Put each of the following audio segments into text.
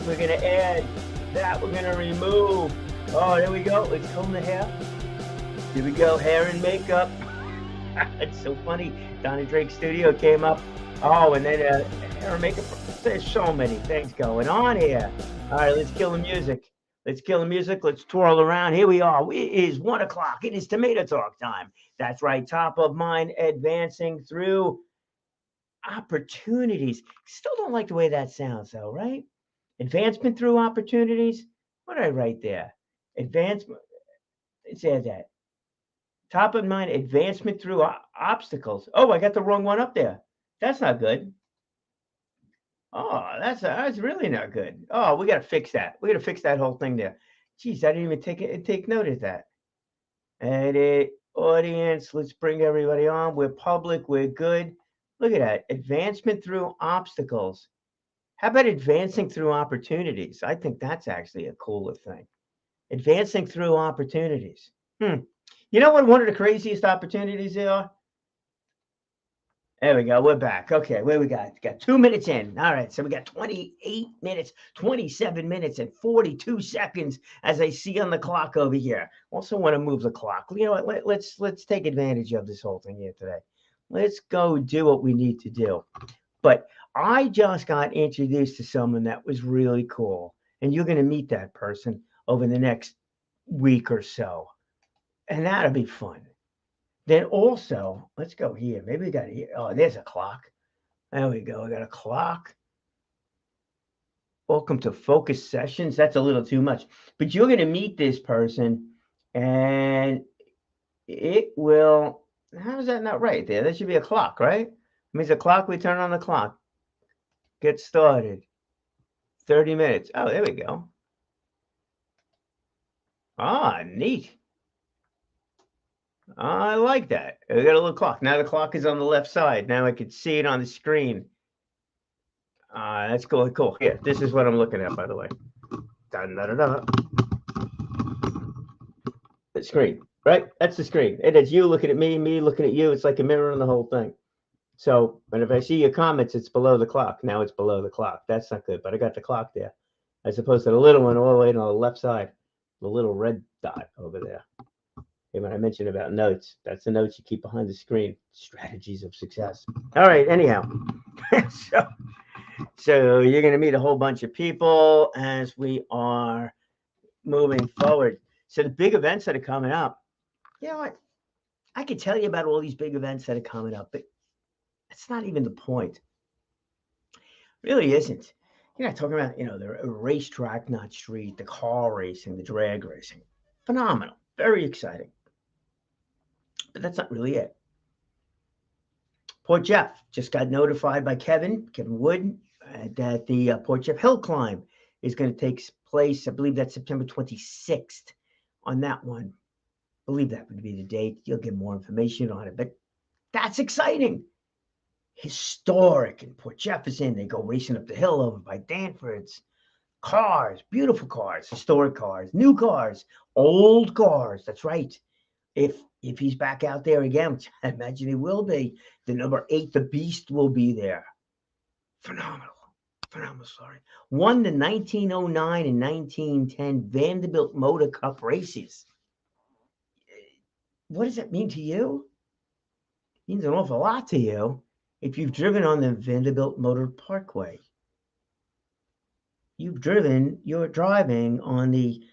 We're going to add that. We're going to remove. Oh, there we go. Let's comb the hair. Here we go. Hair and makeup. It's so funny. Donna Drake Studio came up. Oh, and then hair and makeup. There's so many things going on here. All right, let's kill the music. Let's kill the music. Let's twirl around. Here we are. It is 1 o'clock. It is Tomato Talk time. That's right. Top of mind, advancing through opportunities. Still don't like the way that sounds, though, right? Advancement through opportunities. What did I write there? Advancement. It said that. Top of mind, advancement through obstacles. Oh, I got the wrong one up there. That's not good. Oh, that's really not good. Oh, we got to fix that. We got to fix that whole thing there. Geez, I didn't even take note of that. Edit audience. Let's bring everybody on. We're public. We're good. Look at that. Advancement through obstacles. How about advancing through opportunities? I think that's actually a cooler thing. Advancing through opportunities. You know what one of the craziest opportunities they are? There we go. We're back. Okay, where we got? Got 2 minutes in. All right, so we got 28 minutes, 27 minutes, and 42 seconds as I see on the clock over here. Also want to move the clock. You know what? Let's take advantage of this whole thing here today. Let's go do what we need to do. But I just got introduced to someone that was really cool, and you're going to meet that person over the next week or so, and that'll be fun. Then also, let's go here. Maybe we got here. Oh, there's a clock. There we go. I got a clock. Welcome to Focus Sessions. That's a little too much, but you're going to meet this person, and it will. How is that not right there? That should be a clock, right? It means a clock. We turn on the clock. Get started. 30 minutes. Oh, there we go. Ah, neat. I like that. We got a little clock. Now the clock is on the left side. Now I can see it on the screen. That's cool. Cool. Yeah, this is what I'm looking at, by the way. The screen, right? That's the screen. And it's you looking at me looking at you. It's like a mirror on the whole thing. So, and if I see your comments, it's below the clock. Now it's below the clock. That's not good, but I got the clock there. As opposed to the little one all the way on the left side, the little red dot over there. And when I mentioned about notes, that's the notes you keep behind the screen. Strategies of success. All right, anyhow. so you're going to meet a whole bunch of people as we are moving forward. So the big events that are coming up, you know what? I could tell you about all these big events that are coming up, but that's not even the point. It really isn't. You're not talking about, the racetrack, not street, the car racing, the drag racing. Phenomenal. Very exciting. But that's not really it. Port Jeff just got notified by Kevin Wood, that the Port Jeff Hill Climb is going to take place. I believe that's September 26th on that one. I believe that would be the date. You'll get more information on it. But that's exciting. Historic in Port Jefferson. They go racing up the hill over by Danford's. Cars, beautiful cars, historic cars, new cars, old cars. That's right. If he's back out there again, which I imagine he will be, the number 8, the Beast, will be there. Phenomenal story. Won the 1909 and 1910 Vanderbilt Motor Cup races. What does that mean to you? It means an awful lot to you if you've driven on the Vanderbilt Motor Parkway. You're driving on the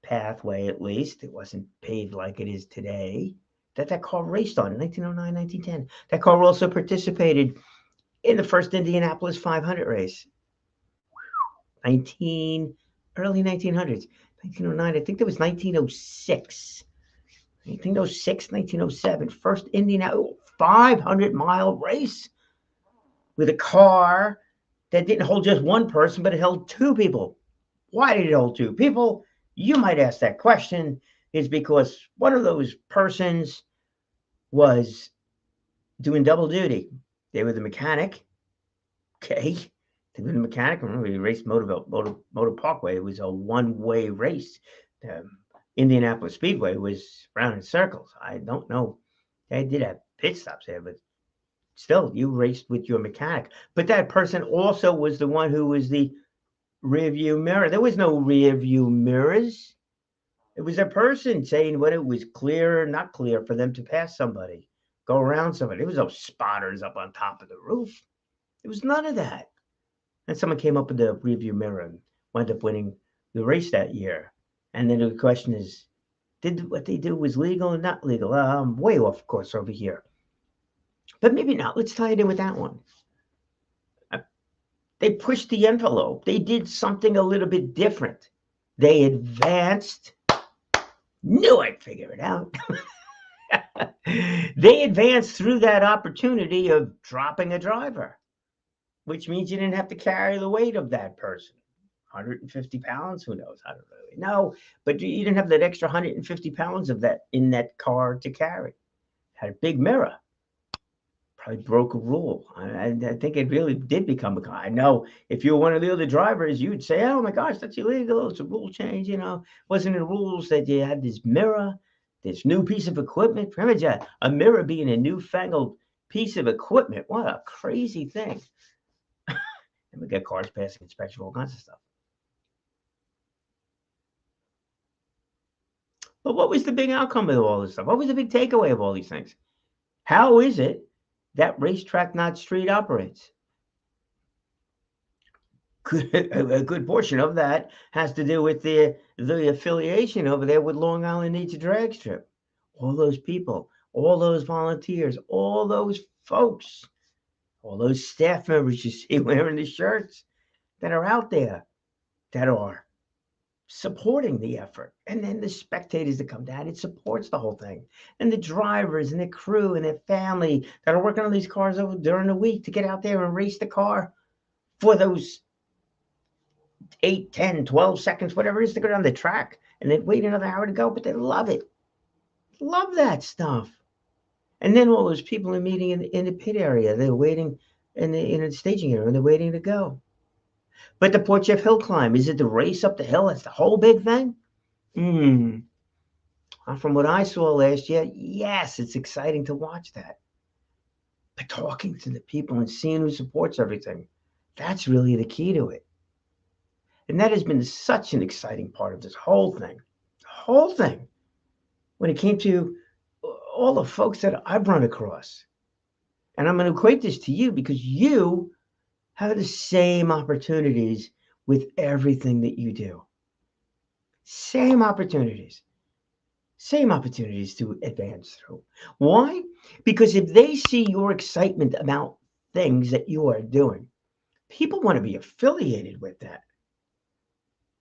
pathway, at least. It wasn't paved like it is today. That car raced on in 1909, 1910. That car also participated in the first Indianapolis 500 race, early 1900s, 1909. I think that was 1906. 1906, 1907, first Indianapolis 500-mile race with a car that didn't hold just one person, but it held two people. Why did it hold two people? You might ask that question. Is because one of those persons was doing double duty. They were the mechanic. Okay. They were the mechanic. Remember, we raced Motor Parkway. It was a one-way race. Indianapolis Speedway was round in circles. I don't know. They did have pit stops there, but still, you raced with your mechanic. But that person also was the one who was the rear view mirror. There was no rear view mirrors. It was a person saying when it was clear or not clear for them to pass somebody, go around somebody. There was no spotters up on top of the roof. There was none of that. And someone came up with the rear view mirror and wound up winning the race that year. And then the question is, did what they do was legal or not legal? I'm way off course over here. But maybe not. Let's tie it in with that one. They pushed the envelope. They did something a little bit different. They advanced. Knew I'd figure it out. They advanced through that opportunity of dropping a driver, which means you didn't have to carry the weight of that person. 150 pounds, who knows? I don't really know. But you didn't have that extra 150 pounds of that in that car to carry. Had a big mirror. Probably broke a rule. I think it really did become a car. I know if you were one of the other drivers, you'd say, oh my gosh, that's illegal. It's a rule change. Wasn't in the rules that you had this mirror, this new piece of equipment. Remember a mirror being a newfangled piece of equipment. What a crazy thing. And we get cars passing inspection, all kinds of stuff. But what was the big outcome of all this stuff? What was the big takeaway of all these things? How is it that Racetrack Not Street operates? A good portion of that has to do with the affiliation over there with Long Island Needs a Drag Strip. All those people, all those volunteers, all those folks, all those staff members you see wearing the shirts that are out there that are supporting the effort. And then the spectators that come down, it supports the whole thing. And the drivers and the crew and their family that are working on these cars over during the week to get out there and race the car for those 8, 10, 12 seconds, whatever it is to go down the track. And then wait another hour to go, but they love it. Love that stuff. And then all those people are meeting in the pit area. They're waiting in the staging area and they're waiting to go. But the Port Jeff Hill climb, is it the race up the hill? That's the whole big thing? From what I saw last year, yes, it's exciting to watch that. But talking to the people and seeing who supports everything, that's really the key to it. And that has been such an exciting part of this whole thing. The whole thing. When it came to all the folks that I've run across. And I'm going to equate this to you because you have the same opportunities with everything that you do. Same opportunities to advance through. Why? Because if they see your excitement about things that you are doing, people want to be affiliated with that.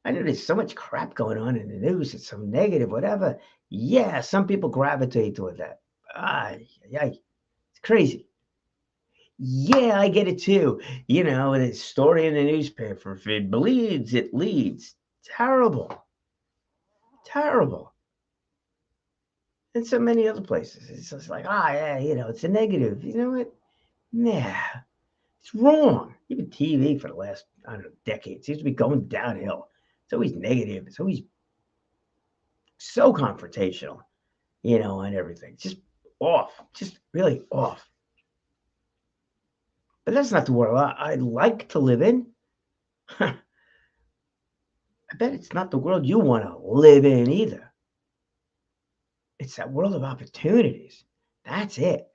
I know there's so much crap going on in the news. It's so negative, whatever. Yeah, some people gravitate toward that. It's crazy. Yeah, I get it too. The story in the newspaper, if it bleeds, it leads. Terrible. And so many other places. It's just like, it's a negative. You know what? Nah, it's wrong. Even TV for the last, decade seems to be going downhill. It's always negative. It's always so confrontational, and everything. Just off. Just really off. But that's not the world I like to live in. I bet it's not the world you want to live in either. It's that world of opportunities. That's it.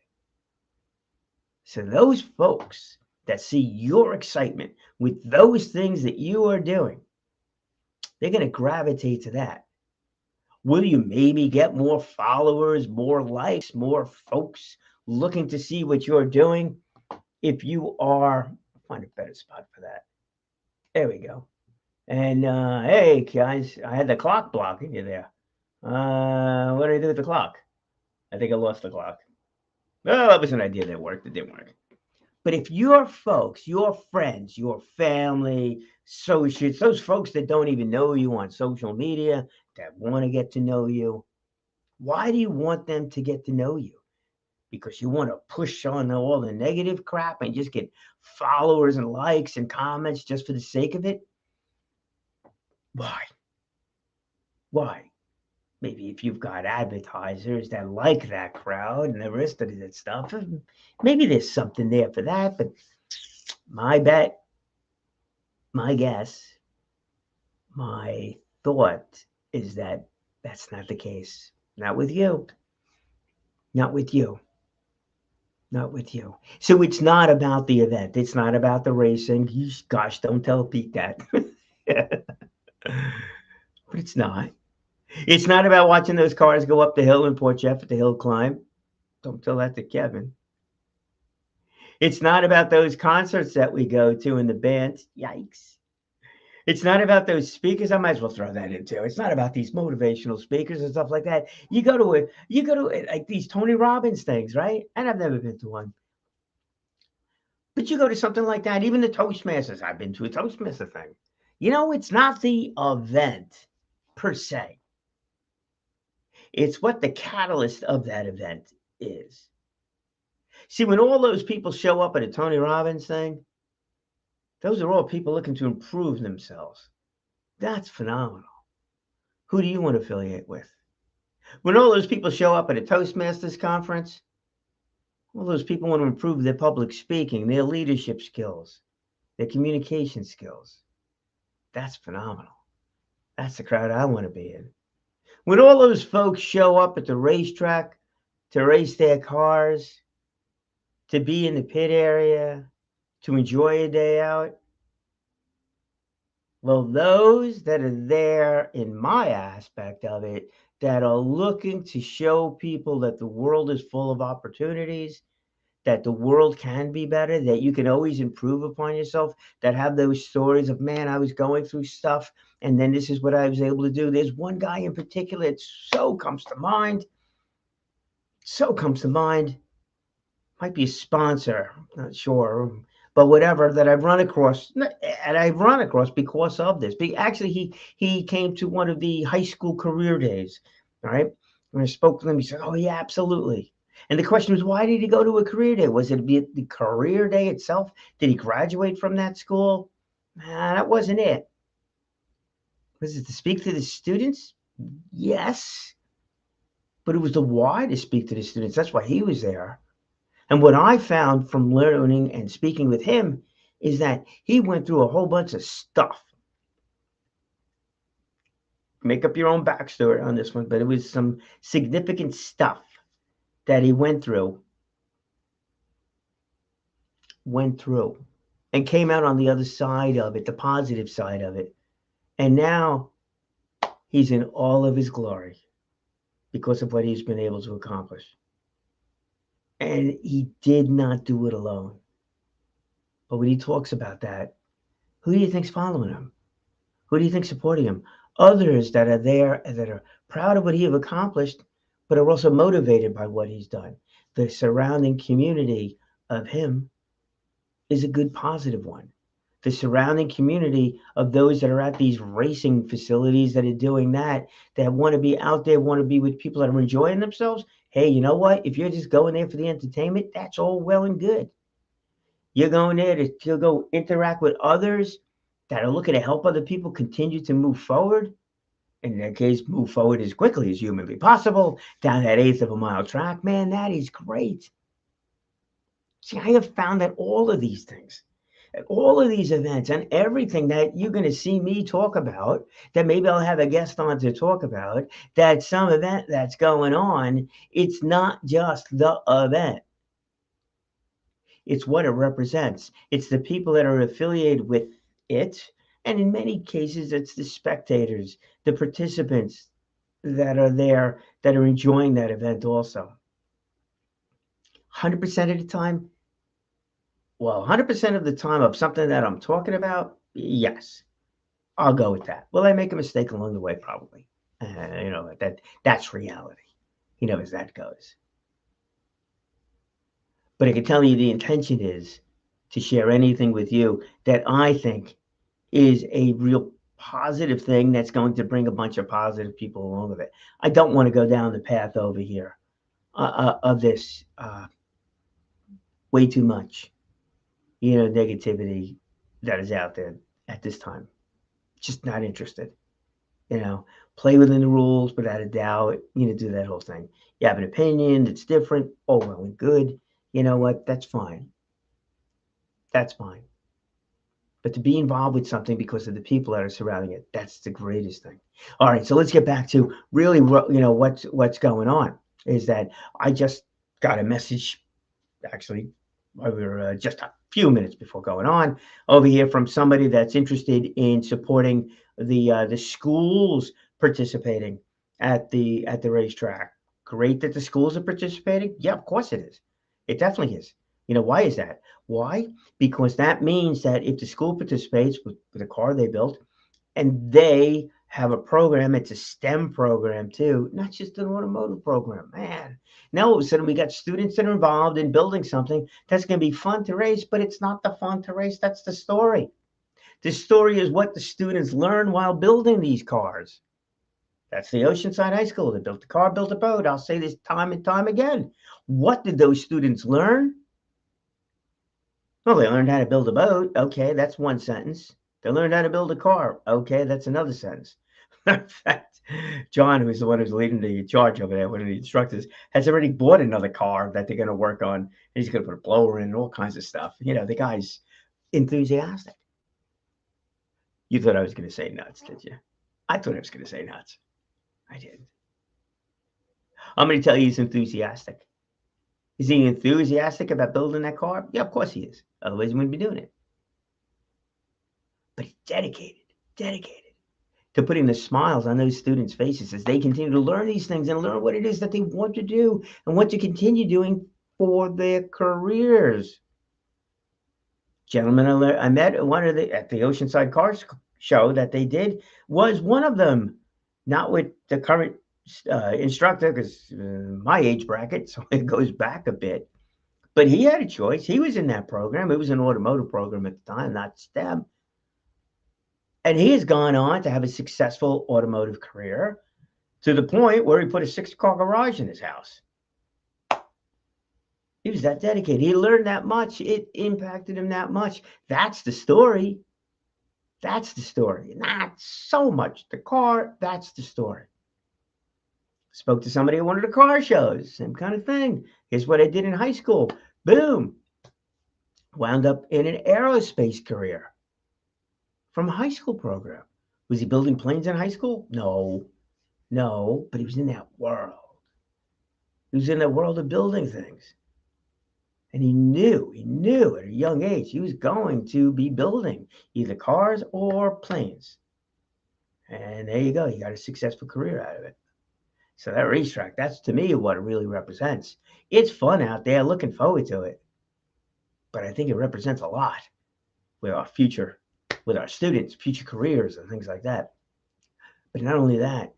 So those folks that see your excitement with those things that you are doing, they're going to gravitate to that. Will you maybe get more followers, more likes, more folks looking to see what you're doing? if you are, find a better spot for that. There we go. And hey, guys, I had the clock blocking you there. What did I do with the clock? I think I lost the clock. Well, that was an idea that worked. It didn't work. But if your folks, your friends, your family, associates, those folks that don't even know you on social media, that want to get to know you, why do you want them to get to know you? Because you want to push on all the negative crap and just get followers and likes and comments just for the sake of it? Why? Why? Maybe if you've got advertisers that like that crowd and the rest of that stuff, maybe there's something there for that. But my bet, my guess, my thought is that that's not the case. Not with you. Not with you. Not with you. So it's not about the event. It's not about the racing. Gosh, don't tell Pete that. But it's not. It's not about watching those cars go up the hill in Port Jeff at the hill climb. Don't tell that to Kevin. It's not about those concerts that we go to in the bands. Yikes. It's not about those speakers. I might as well throw that in too. It's not about these motivational speakers and stuff like that. You go to like these Tony Robbins things, right? And I've never been to one. But you go to something like that, even the Toastmasters. I've been to a Toastmaster thing. It's not the event per se. It's what the catalyst of that event is. See, when all those people show up at a Tony Robbins thing, those are all people looking to improve themselves. That's phenomenal. Who do you want to affiliate with? When all those people show up at a Toastmasters conference, all those people want to improve their public speaking, their leadership skills, their communication skills. That's phenomenal. That's the crowd I want to be in. When all those folks show up at the racetrack to race their cars, to be in the pit area, to enjoy a day out, well, those that are there in my aspect of it, that are looking to show people that the world is full of opportunities, that the world can be better, that you can always improve upon yourself, that have those stories of, man, I was going through stuff and then this is what I was able to do. There's one guy in particular that so comes to mind. Might be a sponsor, not sure, but whatever, that I've run across, and I've run across because of this. Actually, he came to one of the high school career days, all right? When I spoke to him, he said, oh, yeah, absolutely. And the question was, why did he go to a career day? Was it the career day itself? Did he graduate from that school? Nah, that wasn't it. Was it to speak to the students? Yes. But it was the why to speak to the students. That's why he was there. And what I found from learning and speaking with him is that he went through a whole bunch of stuff. Make up your own backstory on this one, but it was some significant stuff that he went through, and came out on the other side of it, the positive side of it. And now he's in all of his glory because of what he's been able to accomplish. And he did not do it alone. But when he talks about that, who do you think's following him? Who do you think's supporting him? Others that are there and that are proud of what he have accomplished, but are also motivated by what he's done. The surrounding community of him is a good, positive one. The surrounding community of those that are at these racing facilities that are doing that want to be out there, want to be with people that are enjoying themselves. Hey, you know what? If you're just going there for the entertainment, that's all well and good. You're going there to go interact with others that are looking to help other people continue to move forward. In that case, move forward as quickly as humanly possible down that eighth of a mile track. Man, that is great. See, I have found that all of these things, all of these events, and everything that you're going to see me talk about, that maybe I'll have a guest on to talk about, that some event that's going on, it's not just the event. It's what it represents. It's the people that are affiliated with it. And in many cases, it's the spectators, the participants that are there, that are enjoying that event also. 100% of the time, Well, 100% of the time of something that I'm talking about, yes, I'll go with that. Will I make a mistake along the way? Probably. That's reality. As that goes. But I can tell you the intention is to share anything with you that I think is a real positive thing that's going to bring a bunch of positive people along with it. I don't want to go down the path over here of this way too much, negativity that is out there at this time. Just not interested. You know, Play within the rules without a doubt. Do that whole thing. You have an opinion that's different. Oh, well and good. You know what? That's fine. That's fine. But to be involved with something because of the people that are surrounding it, that's the greatest thing. All right, so let's get back to really, what's going on. Is that I just got a message, actually, we were just a few minutes before going on over here from somebody that's interested in supporting the schools participating at the racetrack. Great that the schools are participating. Yeah, of course it is. It definitely is. Why is that? Why? Because that means that if the school participates with a car they built and they have a program, it's a STEM program too, not just an automotive program, man. Now all of a sudden we got students that are involved in building something that's going to be fun to race, but it's not the fun to race. That's the story. The story is what the students learn while building these cars. That's the Oceanside High School. They built a car, built a boat. I'll say this time and time again. What did those students learn? Well, they learned how to build a boat. Okay, that's one sentence. They learned how to build a car. Okay, that's another sentence. In fact, John, who's the one who's leading the charge over there, one of the instructors, has already bought another car that they're going to work on. And he's going to put a blower in and all kinds of stuff. The guy's enthusiastic. You thought I was going to say nuts, did you? I thought I was going to say nuts. I didn't. I'm going to tell you he's enthusiastic. Is he enthusiastic about building that car? Yeah, of course he is. Otherwise, he wouldn't be doing it. But he's dedicated to putting the smiles on those students' faces as they continue to learn these things and learn what it is that they want to do and want to continue doing for their careers. Gentlemen, I met at the Oceanside Cars show that they did was one of them, not with the current instructor because my age bracket, so it goes back a bit. But he had a choice. He was in that program. It was an automotive program at the time, not STEM. And he has gone on to have a successful automotive career to the point where he put a 6-car garage in his house. He was that dedicated. He learned that much. It impacted him that much. That's the story. That's the story. Not so much the car. That's the story. Spoke to somebody at one of the car shows. Same kind of thing. Here's what I did in high school. Boom. Wound up in an aerospace career from a high school program. Was he building planes in high school? No, but he was in that world. He was in that world of building things. And he knew at a young age he was going to be building either cars or planes. And there you go. He got a successful career out of it. So that racetrack, that's to me what it really represents. It's fun out there, looking forward to it. But I think it represents a lot with our future, with our students, future careers and things like that. But not only that,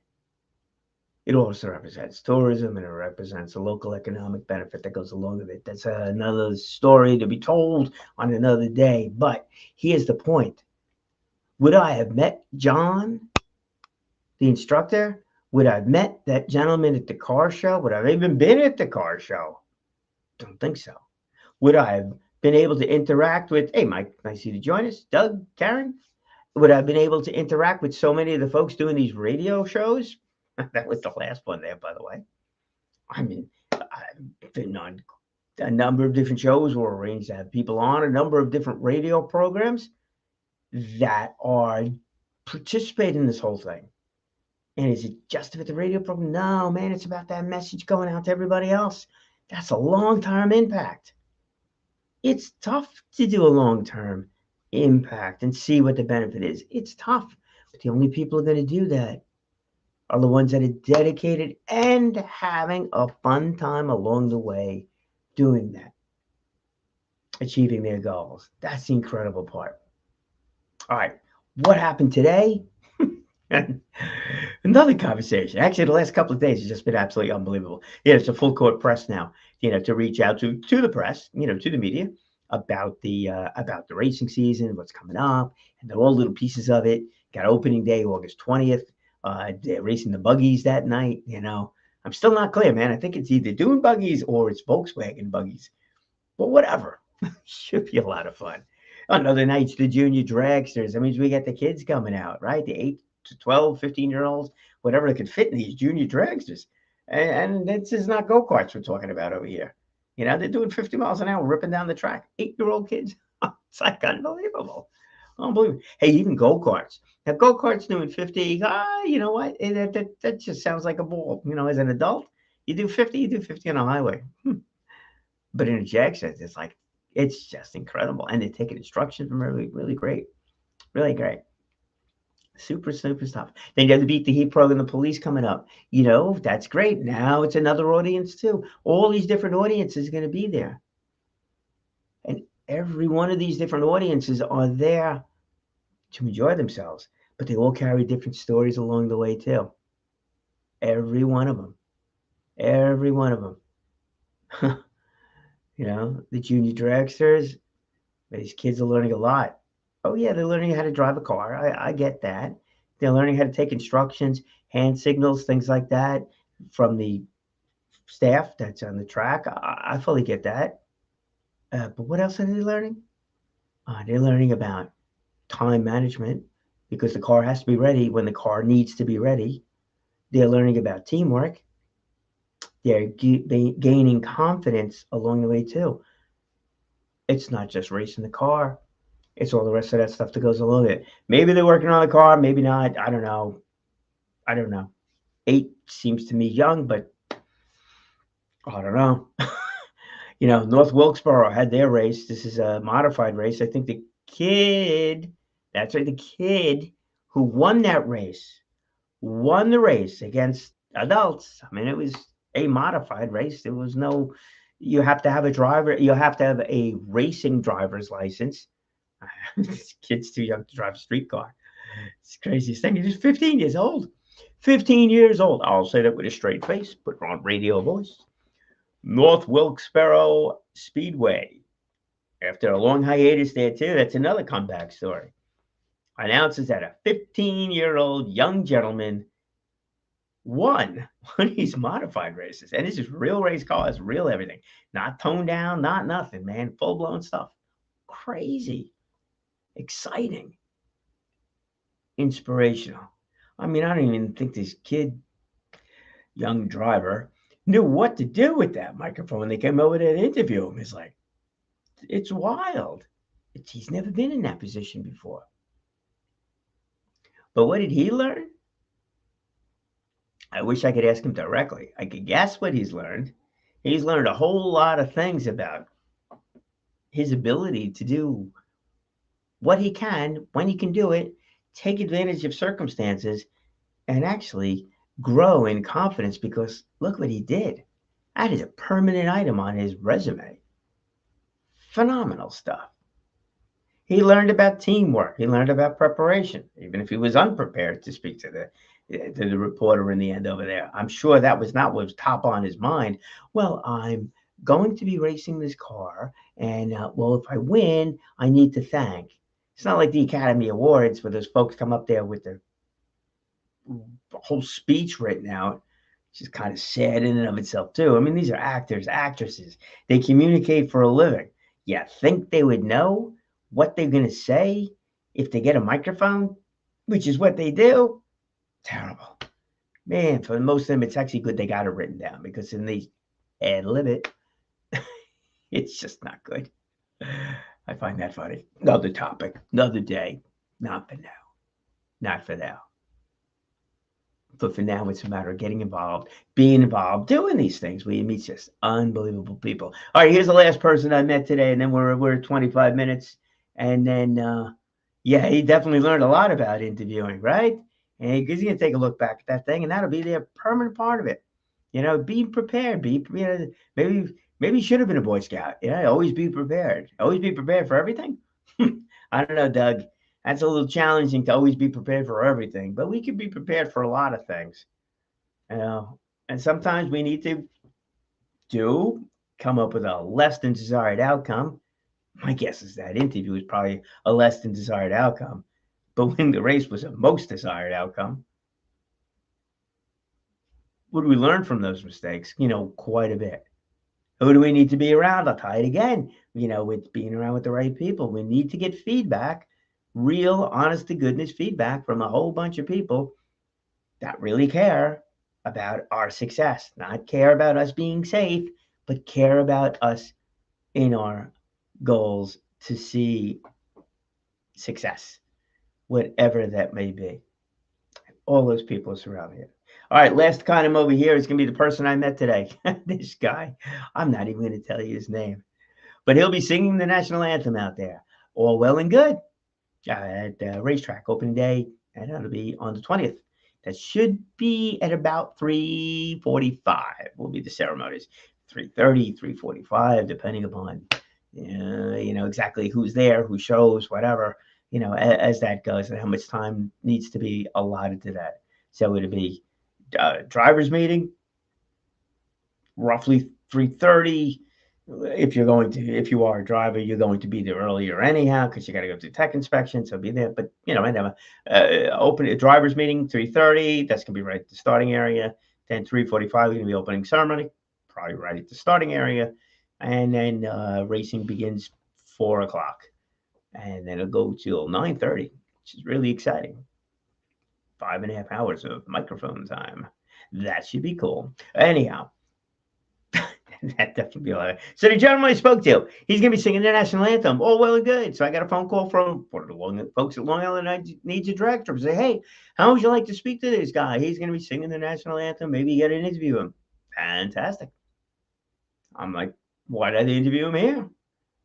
it also represents tourism and it represents a local economic benefit that goes along with it. That's another story to be told on another day. But here's the point. Would I have met John, the instructor? Would I have met that gentleman at the car show? Would I have even been at the car show? Don't think so. Would I have been able to interact with, hey, Mike, nice you to join us. Doug, Karen? Would I have been able to interact with so many of the folks doing these radio shows? That was the last one there, by the way. I mean, I've been on a number of different shows or arranged to have people on a number of different radio programs that are participating in this whole thing. And is it just about the radio program? No, man, it's about that message going out to everybody else. That's a long-term impact. It's tough to do a long-term impact and see what the benefit is. It's tough, but the only people who are going to do that are the ones that are dedicated and having a fun time along the way doing that. achieving their goals. That's the incredible part. All right. What happened today? Another conversation. Actually, the last couple of days has just been absolutely unbelievable. Yeah, it's a full court press now. To reach out to the press, to the media about the racing season, what's coming up, and they're all little pieces of it. Got opening day, August 20th. They're racing the buggies that night. I'm still not clear, man. I think it's either Dune buggies or it's Volkswagen buggies. But whatever, should be a lot of fun. Another night's the junior dragsters. That means we got the kids coming out, right? The 8 to 12, 15-year-olds, whatever they could fit in these junior dragsters. And this is not go-karts we're talking about over here. They're doing 50 miles an hour, ripping down the track. 8-year-old kids. It's like unbelievable. Unbelievable. Hey, even go-karts. Now, go-karts doing 50, you know what? That just sounds like a ball. As an adult, you do 50 on a highway. But in a dragster, it's just incredible. And they're taking instruction from really, really great. Really great. Super, super stuff. Then you have the Beat the Heat program, the police coming up. That's great. Now it's another audience too. All these different audiences are going to be there. And every one of these different audiences are there to enjoy themselves. But they all carry different stories along the way too. Every one of them. Every one of them. The junior dragsters, these kids are learning a lot. Oh, yeah, they're learning how to drive a car. I get that. They're learning how to take instructions, hand signals, things like that from the staff that's on the track. I fully get that. But what else are they learning? They're learning about time management because the car has to be ready when the car needs to be ready. They're learning about teamwork. They're gaining confidence along the way, too. It's not just racing the car. It's all the rest of that stuff that goes along with it. Maybe they're working on the car, maybe not. I don't know. 8 seems to me young, but I don't know. North Wilkesboro had their race. This is a modified race. I think the kid who won that race, won the race against adults. I mean, it was a modified race. There was no, you have to have a racing driver's license. This kid's too young to drive a street car. It's the craziest thing. He's 15 years old. 15 years old. I'll say that with a straight face, put on radio voice. North Wilkesboro Speedway. After a long hiatus there, too, that's another comeback story. Announces that a 15-year-old young gentleman won one of these modified races. And this is real race cars, real everything. Not toned down, not nothing, man. Full-blown stuff. Crazy. Exciting. Inspirational. I mean, I don't even think this kid, young driver, knew what to do with that microphone when they came over there to interview him. It's like, it's wild. He's never been in that position before. But what did he learn? I wish I could ask him directly. I could guess what he's learned. He's learned a whole lot of things about his ability to do what he can, when he can do it, take advantage of circumstances, and actually grow in confidence because look what he did. That is a permanent item on his resume. Phenomenal stuff. He learned about teamwork. He learned about preparation, even if he was unprepared to speak to the reporter in the end over there. I'm sure that was not what was top on his mind. Well, I'm going to be racing this car, and well, if I win, I need to thank. It's not like the Academy Awards where those folks come up there with their whole speech written out. It's just kind of sad in and of itself, too. I mean, these are actors, actresses. They communicate for a living. You think they would know what they're going to say if they get a microphone, which is what they do? Terrible. Man, for most of them, it's actually good they got it written down because in the ad-lib it, it's just not good. I find that funny. Another topic, another day. Not for now. Not for now. But for now, it's a matter of getting involved, being involved, doing these things where you meet just unbelievable people. All right, here's the last person I met today, and then we're at 25 minutes. And then, yeah, he definitely learned a lot about interviewing, right? And he's going to take a look back at that thing, and that'll be the permanent part of it. Being prepared, maybe Maybe he should have been a Boy Scout. Yeah, always be prepared. Always be prepared for everything. I don't know, Doug. That's a little challenging to always be prepared for everything, but we can be prepared for a lot of things. You know, and sometimes we need to come up with a less than desired outcome. My guess is that interview was probably a less than desired outcome, but winning the race was a most desired outcome. What do we learn from those mistakes? Quite a bit. Who do we need to be around? I'll tell you again, with being around with the right people. We need to get feedback, real, honest to goodness feedback from a whole bunch of people that really care about our success, not care about us being safe, but care about us in our goals to see success, whatever that may be. All those people are surrounding it. All right, last column over here is going to be the person I met today. This guy, I'm not even going to tell you his name, but he'll be singing the national anthem out there. All well and good at the racetrack opening day, and it'll be on the 20th. That should be at about 3:45 will be the ceremonies. 3:30, 3:45, depending upon exactly who's there, who shows, whatever, as that goes, and how much time needs to be allotted to that. So it'll be driver's meeting, roughly 3:30. If you are a driver, you're going to be there earlier anyhow because you got to go to tech inspection, so be there. But and have open a driver's meeting 3:30. That's gonna be right at the starting area. Then 3:45 is gonna be opening ceremony, probably right at the starting area, and then racing begins 4:00, and then it'll go till 9:30, which is really exciting. 5.5 hours of microphone time. That should be cool. Anyhow. That definitely be a lot. So the gentleman I spoke to, he's going to be singing the national anthem. Oh, well and good. So I got a phone call from one of the folks at Long Island Needs a Director. Say, hey, how would you like to speak to this guy? He's going to be singing the national anthem. Maybe you get an interview him. Fantastic. I'm like, why did they interview him here?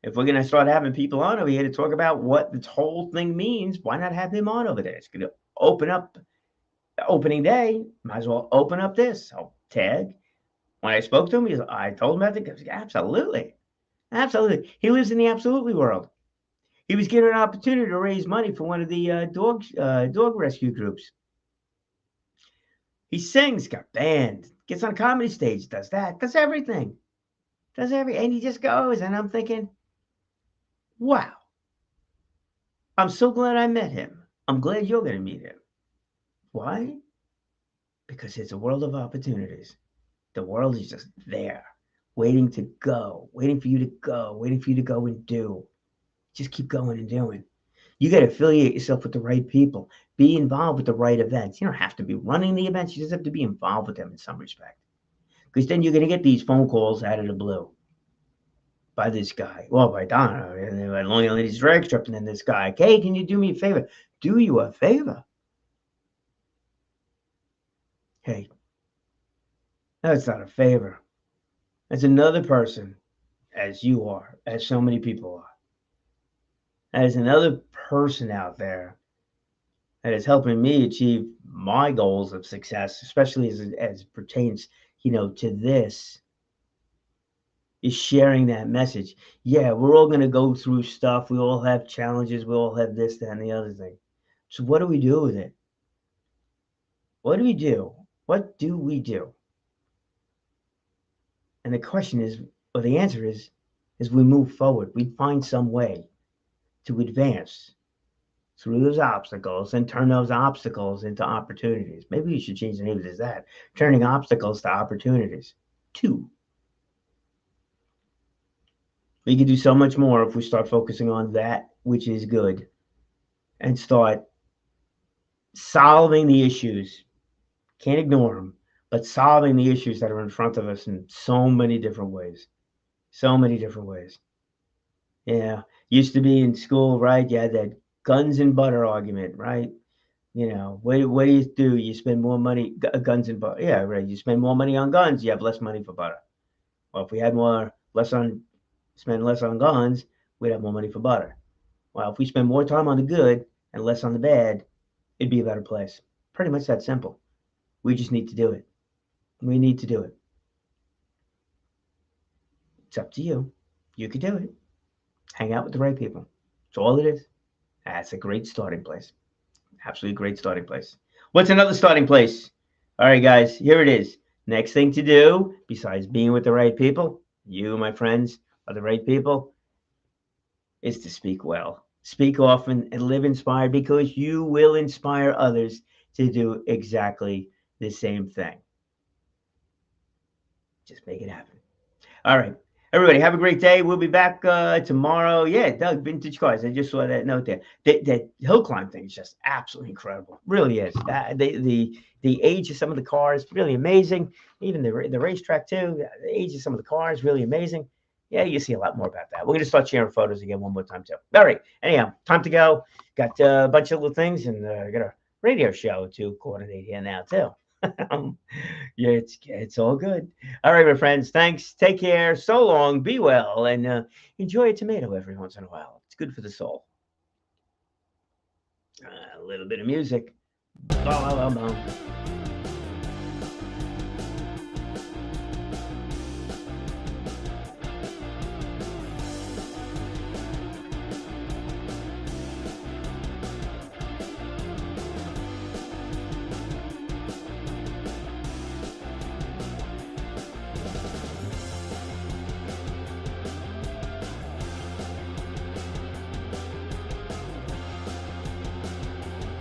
If we're going to start having people on over here to talk about what this whole thing means, why not have him on over there? It's going to open up opening day. Might as well open up this. So tag. When I spoke to him, I told him about it. He goes, absolutely. Absolutely. He lives in the absolutely world. He was given an opportunity to raise money for one of the dog rescue groups. He sings, got band, gets on a comedy stage, does that, does everything. And he just goes. And I'm thinking, wow. I'm so glad I met him. I'm glad you're going to meet him. Why? Because it's a world of opportunities. The world is just there, waiting to go, waiting for you to go, waiting for you to go and do. Just keep going and doing. You got to affiliate yourself with the right people. Be involved with the right events. You don't have to be running the events. You just have to be involved with them in some respect. Because then you're going to get these phone calls out of the blue by this guy. Well, by Donna. And by Long Island Needs a Director. And then this guy, hey, can you do me a favor? Do you a favor? Hey. That's not a favor. That's another person, as you are, as so many people are. That is another person out there that is helping me achieve my goals of success, especially as it pertains, to this, is sharing that message. Yeah, we're all going to go through stuff. We all have challenges. We all have this, that, and the other thing. So what do we do with it? What do we do? What do we do? And the question is, or the answer is we move forward. We find some way to advance through those obstacles and turn those obstacles into opportunities. Maybe we should change the name of this, that. Turning obstacles to opportunities. 2. We can do so much more if we start focusing on that which is good and start solving the issues. Can't ignore them, but solving the issues that are in front of us in so many different ways. So many different ways. Yeah. Used to be in school, right? You had that guns and butter argument, right? What do? You spend more money, guns and butter. Yeah, right. You spend more money on guns, you have less money for butter. Well, if we had spend less on guns, we'd have more money for butter. Well, if we spend more time on the good and less on the bad, it'd be a better place. Pretty much that simple. We just need to do it. We need to do it. It's up to you. You can do it. Hang out with the right people. That's all it is. That's a great starting place. Absolutely great starting place. What's another starting place? All right, guys, here it is. Next thing to do, besides being with the right people, you, my friends, are the right people, is to speak well. Speak often and live inspired because you will inspire others to do exactly the same thing. Just make it happen. All right. Everybody, have a great day. We'll be back tomorrow. Yeah, Doug, vintage cars. I just saw that note there. That hill climb thing is just absolutely incredible. Really is. The age of some of the cars, really amazing. Even the racetrack too. The age of some of the cars, really amazing. Yeah, you see a lot more about that. We're going to start sharing photos again one more time too. All right. Anyhow, time to go. Got a bunch of little things and got a radio show to coordinate here now too. Yeah, it's all good. All right, my friends. Thanks. Take care. So long. Be well, and enjoy a tomato every once in a while. It's good for the soul. A little bit of music. Ba, ba, ba, ba.